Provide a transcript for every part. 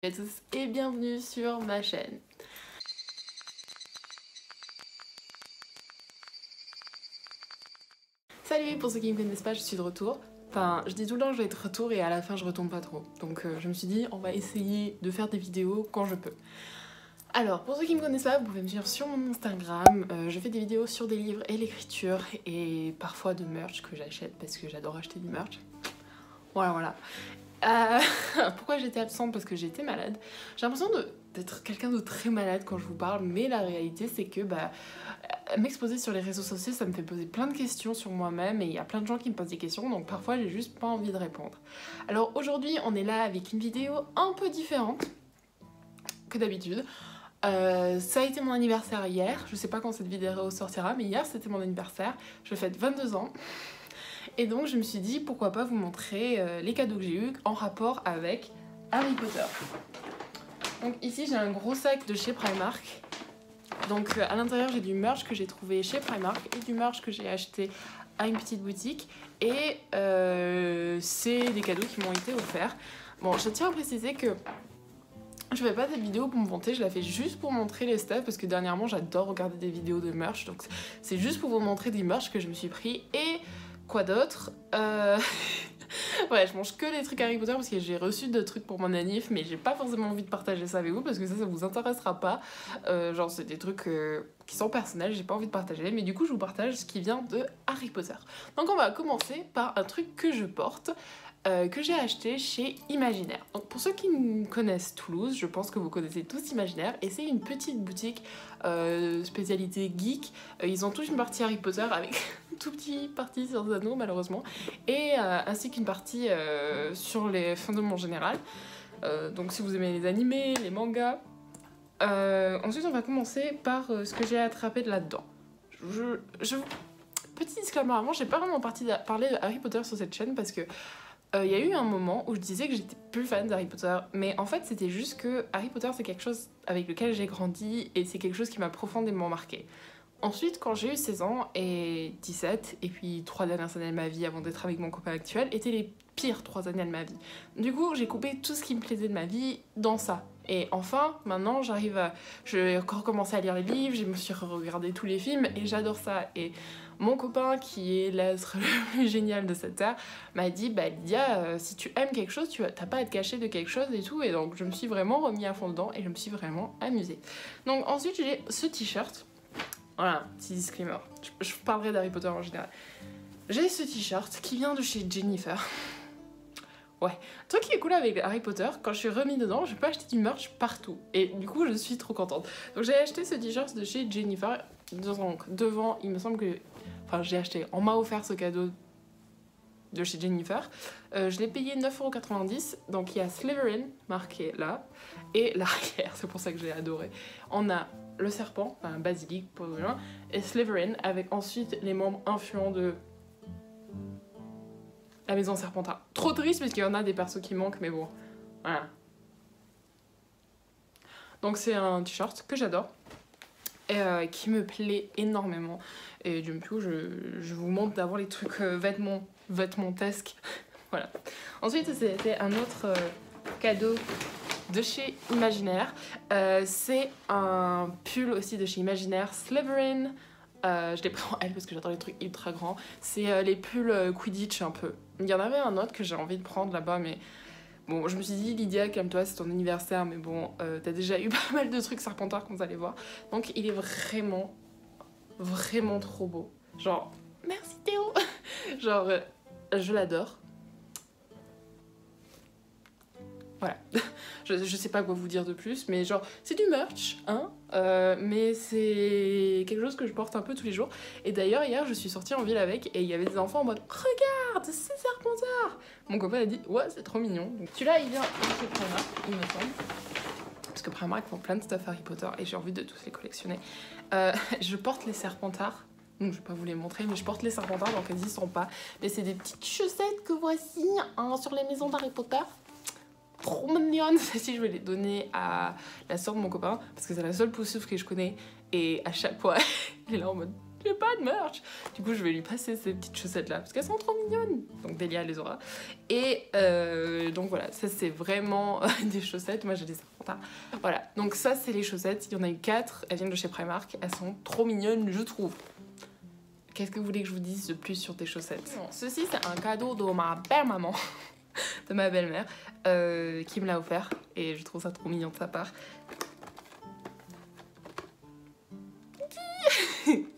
Salut à tous et bienvenue sur ma chaîne. Salut, pour ceux qui ne me connaissent pas, je suis de retour. Enfin, je dis tout le temps que je vais être de retour et à la fin je retombe pas trop. Donc je me suis dit, on va essayer de faire des vidéos quand je peux. Alors, pour ceux qui ne me connaissent pas, vous pouvez me suivre sur mon Instagram. Je fais des vidéos sur des livres et l'écriture et parfois de merch que j'achète parce que j'adore acheter du merch. Voilà. Pourquoi j'étais absente? Parce que j'étais malade. J'ai l'impression d'être quelqu'un de très malade quand je vous parle, mais la réalité c'est que m'exposer sur les réseaux sociaux, ça me fait poser plein de questions sur moi-même et il y a plein de gens qui me posent des questions, donc parfois j'ai juste pas envie de répondre. Alors aujourd'hui, on est là avec une vidéo un peu différente que d'habitude. Ça a été mon anniversaire hier, je sais pas quand cette vidéo sortira, mais hier c'était mon anniversaire, je fête 22 ans. Et donc je me suis dit pourquoi pas vous montrer les cadeaux que j'ai eu en rapport avec Harry Potter. Donc ici j'ai un gros sac de chez Primark. Donc à l'intérieur j'ai du merch que j'ai trouvé chez Primark et du merch que j'ai acheté à une petite boutique. Et c'est des cadeaux qui m'ont été offerts. Bon, je tiens à préciser que je fais pas cette vidéo pour me vanter, je la fais juste pour montrer les stuff parce que dernièrement j'adore regarder des vidéos de merch. Donc c'est juste pour vous montrer des merch que je me suis pris. Et quoi d'autre ouais, je mange que des trucs Harry Potter parce que j'ai reçu de trucs pour mon anniv, mais j'ai pas forcément envie de partager ça avec vous parce que ça vous intéressera pas. Genre c'est des trucs qui sont personnels, j'ai pas envie de partager, mais du coup je vous partage ce qui vient de Harry Potter. Donc on va commencer par un truc que je porte, que j'ai acheté chez Imaginaire. Donc pour ceux qui connaissent Toulouse, je pense que vous connaissez tous Imaginaire, et c'est une petite boutique spécialité geek. Ils ont tous une partie Harry Potter avec une toute petite partie sur les anneaux malheureusement, et ainsi qu'une partie sur les fandoms en général. Donc si vous aimez les animés, les mangas. Ensuite on va commencer par ce que j'ai attrapé de là-dedans. Petit disclaimer avant, j'ai pas vraiment parlé de Harry Potter sur cette chaîne parce que il y a eu un moment où je disais que j'étais plus fan d'Harry Potter, mais en fait c'était juste que Harry Potter c'est quelque chose avec lequel j'ai grandi et c'est quelque chose qui m'a profondément marqué. Ensuite, quand j'ai eu 16 ans et 17, et puis 3 dernières années de ma vie avant d'être avec mon copain actuel, étaient les pires 3 années de ma vie. Du coup, j'ai coupé tout ce qui me plaisait de ma vie dans ça. Et enfin, maintenant, j'ai recommencé à lire les livres, je me suis regardé tous les films, et j'adore ça. Et mon copain, qui est l'être le plus génial de cette terre, m'a dit, bah Lydia, si tu aimes quelque chose, t'as pas à te cacher de quelque chose et tout. Et donc, je me suis vraiment remis à fond dedans, et je me suis vraiment amusée. Donc ensuite, j'ai ce t-shirt. Voilà, petit disclaimer. Je parlerai d'Harry Potter en général. J'ai ce t-shirt qui vient de chez Jennifer. Ouais, le truc qui est cool avec Harry Potter, quand je suis remis dedans, je peux acheter du merch partout. Et du coup, je suis trop contente. Donc j'ai acheté ce t-shirt de chez Jennifer. Donc devant, il me semble que... Enfin, j'ai acheté. On m'a offert ce cadeau de chez Jennifer. Je l'ai payé 9,90 €. Donc il y a Slytherin marqué là. Et l'arrière, c'est pour ça que j'ai adoré. On a le serpent, enfin basilic pour le et Slytherin avec ensuite les membres influents de la maison Serpentard. Trop triste parce qu'il y en a des persos qui manquent, mais bon, voilà. Donc c'est un t-shirt que j'adore et qui me plaît énormément. Et du coup, je vous montre d'avoir les trucs vêtementesques. Voilà. Ensuite, c'était un autre cadeau de chez Imaginaire. C'est un pull aussi de chez Imaginaire, Slytherin. Je l'ai pris en L parce que j'adore les trucs ultra grands. C'est les pulls Quidditch un peu. Il y en avait un autre que j'ai envie de prendre là-bas, mais bon, je me suis dit, Lydia, calme-toi, c'est ton anniversaire, mais bon, t'as déjà eu pas mal de trucs Serpentard qu'on vous allez voir. Donc il est vraiment, vraiment trop beau. Genre, merci Théo. Genre, je l'adore. Voilà, je sais pas quoi vous dire de plus, mais genre, c'est du merch, hein, mais c'est quelque chose que je porte un peu tous les jours. Et d'ailleurs, hier, je suis sortie en ville avec, et il y avait des enfants en mode « Regarde, c'est Serpentard !» Mon copain a dit « Ouais, c'est trop mignon. » Donc celui-là, il vient de chez Primark, il me semble. Parce que Primark font plein de stuff Harry Potter, et j'ai envie de tous les collectionner. Je porte les Serpentards. Donc je vais pas vous les montrer, mais je porte les Serpentards, donc elles y sont pas. Mais c'est des petites chaussettes que voici hein, sur les maisons d'Harry Potter. Trop mignonne. Si je vais les donner à la soeur de mon copain parce que c'est la seule poussouf que je connais et à chaque fois elle est là en mode j'ai pas de merch. Du coup, je vais lui passer ces petites chaussettes là parce qu'elles sont trop mignonnes. Donc Delia les aura. Et donc voilà, ça c'est vraiment des chaussettes. Moi j'ai des Serpentard. Voilà, donc ça c'est les chaussettes. Il y en a eu 4. Elles viennent de chez Primark. Elles sont trop mignonnes, je trouve. Qu'est-ce que vous voulez que je vous dise de plus sur tes chaussettes? Non, ceci c'est un cadeau de ma belle-maman, de ma belle-mère, qui me l'a offert. Et je trouve ça trop mignon de sa part.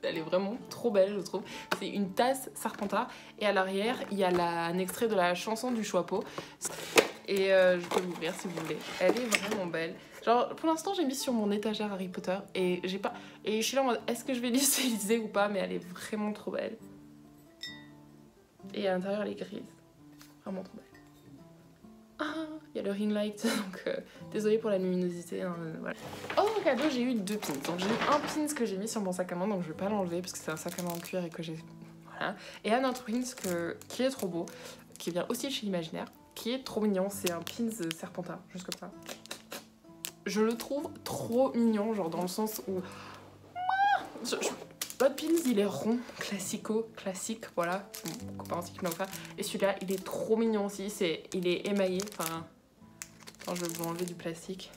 Elle est vraiment trop belle, je trouve. C'est une tasse Serpentard et à l'arrière, il y a un extrait de la chanson du Choixpeau. Et je peux l'ouvrir si vous voulez. Elle est vraiment belle. Genre, pour l'instant, j'ai mis sur mon étagère Harry Potter et j'ai pas. Et je suis là en mode, est-ce que je vais l'utiliser ou pas? Mais elle est vraiment trop belle. Et à l'intérieur, elle est grise. Vraiment trop belle. Ah, il y a le ring light, donc désolée pour la luminosité. Hein, voilà. Oh, en cadeau, j'ai eu 2 pins. Donc j'ai eu un pins que j'ai mis sur mon sac à main, donc je vais pas l'enlever parce que c'est un sac à main en cuir et que j'ai. Voilà. Et un autre pins qui est trop beau, qui vient aussi de chez Imaginaire, qui est trop mignon. C'est un pins Serpentard, juste comme ça. Je le trouve trop mignon, genre dans le sens où. L'autre pins, il est rond, classique, voilà. Mon copain aussi qui me l'a offert. Et celui-là, il est trop mignon aussi. Il est émaillé. Enfin, attends, je vais vous enlever du plastique.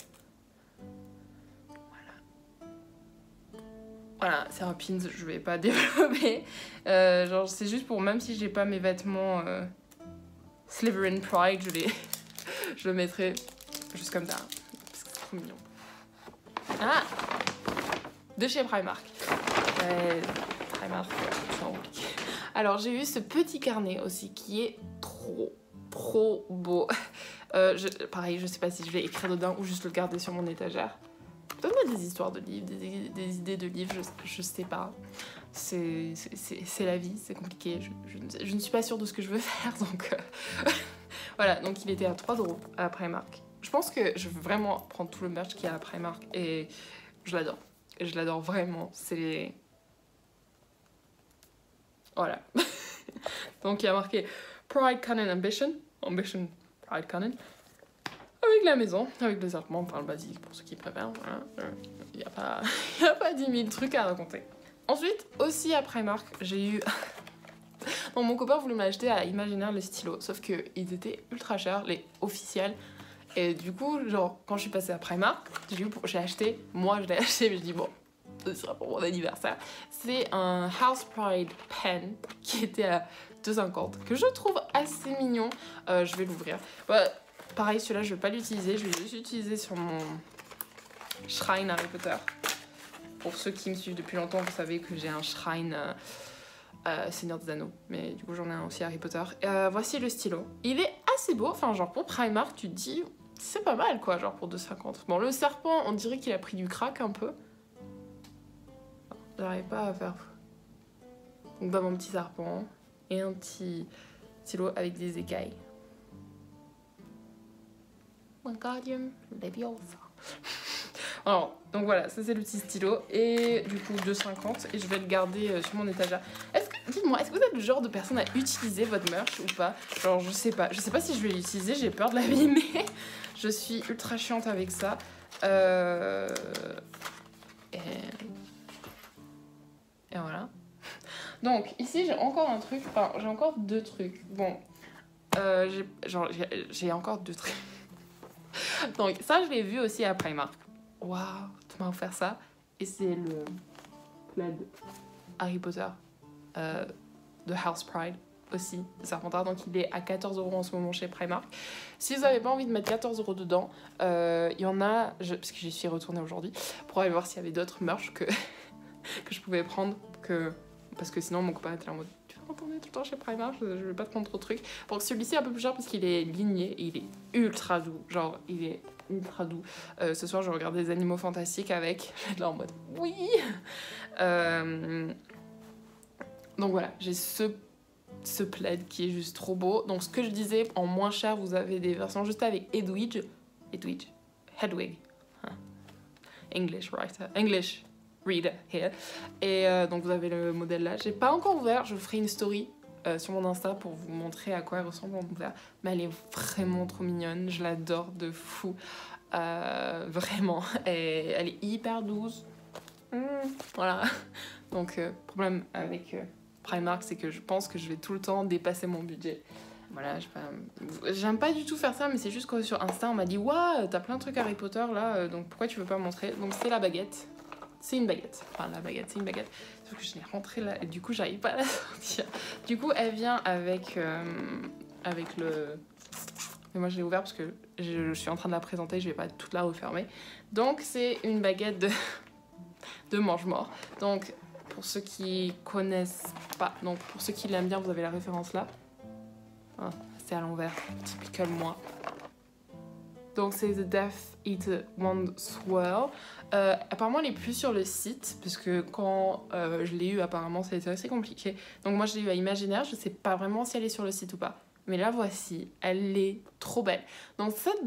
Voilà, c'est un pins, je vais pas développer. Genre, c'est juste pour, même si j'ai pas mes vêtements Slytherin Pride, je le mettrai juste comme ça. Parce que c'est trop mignon. Ah! De chez Primark. Primark, c'est compliqué. Alors, j'ai eu ce petit carnet aussi qui est trop beau. Pareil, je sais pas si je vais écrire dedans ou juste le garder sur mon étagère. Donne-moi des histoires de livres, des idées de livres, je sais pas. C'est la vie, c'est compliqué. Je ne suis pas sûre de ce que je veux faire, donc... Voilà, donc il était à 3 € à Primark. Je pense que je veux vraiment prendre tout le merch qu'il y a à Primark et je l'adore. Je l'adore vraiment, c'est... Voilà. Donc il y a marqué Pride, Cunning, Ambition. Ambition, Pride, Cunning. Avec la maison, avec le serpent, enfin le basique pour ceux qui préfèrent. Voilà. Il n'y a pas 10 000 trucs à raconter. Ensuite, aussi à Primark, j'ai eu... Non, mon copain voulait m'acheter à Imaginaire le stylo, sauf qu'ils étaient ultra chers, les officiels. Et du coup, genre, quand je suis passée à Primark, j'ai acheté, moi je l'ai acheté, mais je dis bon, ce sera pour mon anniversaire. C'est un House Pride pen qui était à 2,50 que je trouve assez mignon. Je vais l'ouvrir. Ouais, pareil, celui-là, je vais pas l'utiliser, je vais juste l'utiliser sur mon shrine Harry Potter. Pour ceux qui me suivent depuis longtemps, vous savez que j'ai un shrine Seigneur des Anneaux, mais du coup j'en ai un aussi Harry Potter. Voici le stylo. Il est assez beau, enfin genre pour Primark, tu te dis, c'est pas mal quoi, genre pour 2,50. Bon, le serpent, on dirait qu'il a pris du crack un peu. J'arrive pas à faire... Donc bah mon petit serpent et un petit stylo avec des écailles. Wingardium Leviosa. Alors, donc voilà, ça c'est le petit stylo et du coup 2,50 et je vais le garder sur mon étagère. Dites-moi, est-ce que vous êtes le genre de personne à utiliser votre merch ou pas? Genre je sais pas si je vais l'utiliser, j'ai peur de l'abîmer. Je suis ultra chiante avec ça. Et voilà. Donc ici j'ai encore un truc, enfin j'ai encore 2 trucs. Bon, j'ai encore 2 trucs. Donc ça je l'ai vu aussi à Primark. Waouh, tu m'as offert ça. Et c'est le plaid Harry Potter de House Pride aussi, de Serpentard. Donc il est à 14 € en ce moment chez Primark. Si vous n'avez pas envie de mettre 14 € dedans, il y en a, parce que j'y suis retournée aujourd'hui, pour aller voir s'il y avait d'autres merch que je pouvais prendre. Parce que sinon mon copain était là en mode tu vas retourner tout le temps chez Primark, je vais pas te prendre trop de trucs. Bon, celui-ci est un peu plus cher parce qu'il est ligné et il est ultra doux. Genre il est ultra doux. Ce soir je regarde des animaux fantastiques avec. Je vais être là en mode oui. Donc voilà, j'ai ce plaid qui est juste trop beau. Donc ce que je disais, en moins cher, vous avez des versions juste avec Hedwig. Hedwig. Huh. English writer. English reader here. Et donc vous avez le modèle là. J'ai pas encore ouvert, je ferai une story sur mon Insta pour vous montrer à quoi elle ressemble en ouvert. Mais elle est vraiment trop mignonne, je l'adore de fou. Vraiment. Et elle est hyper douce. Voilà. Donc problème avec Primark, c'est que je pense que je vais tout le temps dépasser mon budget. Voilà, j'aime pas du tout faire ça, mais c'est juste que sur Insta on m'a dit waouh, t'as plein de trucs Harry Potter là, donc pourquoi tu veux pas montrer? Donc c'est la baguette. C'est une baguette. Enfin la baguette, c'est une baguette. Sauf que je l'ai rentrée là et du coup j'arrive pas à la sortir. Du coup elle vient avec le... Mais moi je l'ai ouvert parce que je suis en train de la présenter, je vais pas toute la refermer. Donc c'est une baguette de mange-mort. Donc pour ceux qui connaissent pas, donc pour ceux qui l'aiment bien, vous avez la référence là. Ah, c'est à l'envers, typiquement moi. Donc c'est The Death Eater Wand Swirl. Apparemment elle est plus sur le site, parce que quand je l'ai eu apparemment ça a été assez compliqué. Donc moi je l'ai eu à Imaginaire, je sais pas vraiment si elle est sur le site ou pas. Mais la voici, elle est trop belle. Donc cette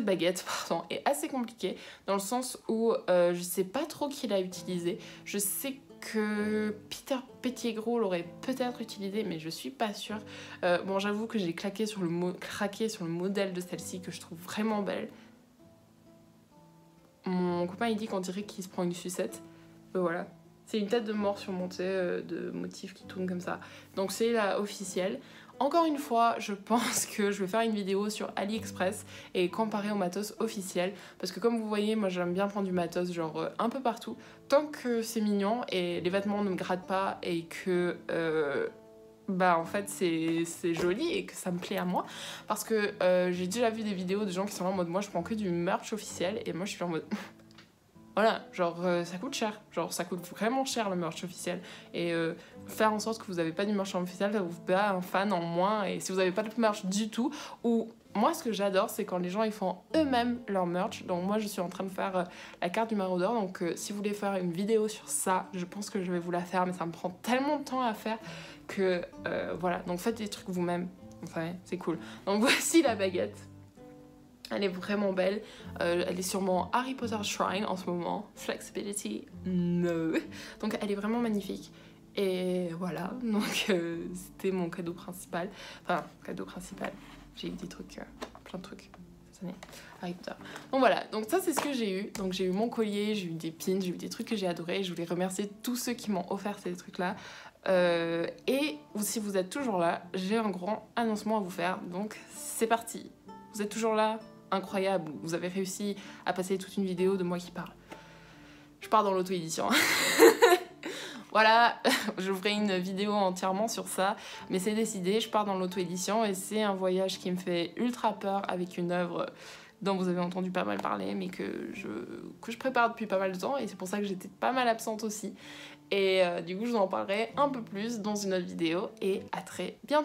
baguette pardon, est assez compliquée dans le sens où je sais pas trop qui l'a utilisée. Je sais que Peter Pettigrew l'aurait peut-être utilisé, mais je suis pas sûre. Bon, j'avoue que j'ai craqué sur le modèle de celle-ci que je trouve vraiment belle. Mon copain il dit qu'on dirait qu'il se prend une sucette. Voilà. C'est une tête de mort surmontée de motifs qui tournent comme ça. Donc c'est la officielle. Encore une fois, je pense que je vais faire une vidéo sur AliExpress et comparer au matos officiel. Parce que comme vous voyez, moi j'aime bien prendre du matos genre un peu partout. Tant que c'est mignon et les vêtements ne me grattent pas et que... bah en fait c'est joli et que ça me plaît à moi. Parce que j'ai déjà vu des vidéos de gens qui sont là en mode moi je prends que du merch officiel. Et moi je suis en mode... Voilà, genre ça coûte cher, genre ça coûte vraiment cher le merch officiel et faire en sorte que vous n'avez pas du merch officiel, ça vous fait un fan en moins et si vous n'avez pas de merch du tout, ou moi ce que j'adore c'est quand les gens ils font eux-mêmes leur merch, donc moi je suis en train de faire la carte du maraudeur, donc si vous voulez faire une vidéo sur ça, je pense que je vais vous la faire mais ça me prend tellement de temps à faire que voilà, donc faites des trucs vous-même, enfin c'est cool. Donc voici la baguette. Elle est vraiment belle. Elle est sur mon Harry Potter Shrine en ce moment. Flexibility, no. Donc elle est vraiment magnifique. Et voilà, donc c'était mon cadeau principal. Enfin, cadeau principal. J'ai eu des trucs, plein de trucs cette année. Harry Potter. Donc voilà, donc ça c'est ce que j'ai eu. Donc j'ai eu mon collier, j'ai eu des pins, j'ai eu des trucs que j'ai adorés. Je voulais remercier tous ceux qui m'ont offert ces trucs-là. Et si vous êtes toujours là, j'ai un grand annoncement à vous faire. Donc c'est parti. Vous êtes toujours là? Incroyable, vous avez réussi à passer toute une vidéo de moi qui parle. Je pars dans l'auto-édition. Voilà, je ferai une vidéo entièrement sur ça, mais c'est décidé, je pars dans l'auto-édition et c'est un voyage qui me fait ultra peur avec une œuvre dont vous avez entendu pas mal parler, mais que je prépare depuis pas mal de temps et c'est pour ça que j'étais pas mal absente aussi. Et du coup, je vous en parlerai un peu plus dans une autre vidéo et à très bientôt.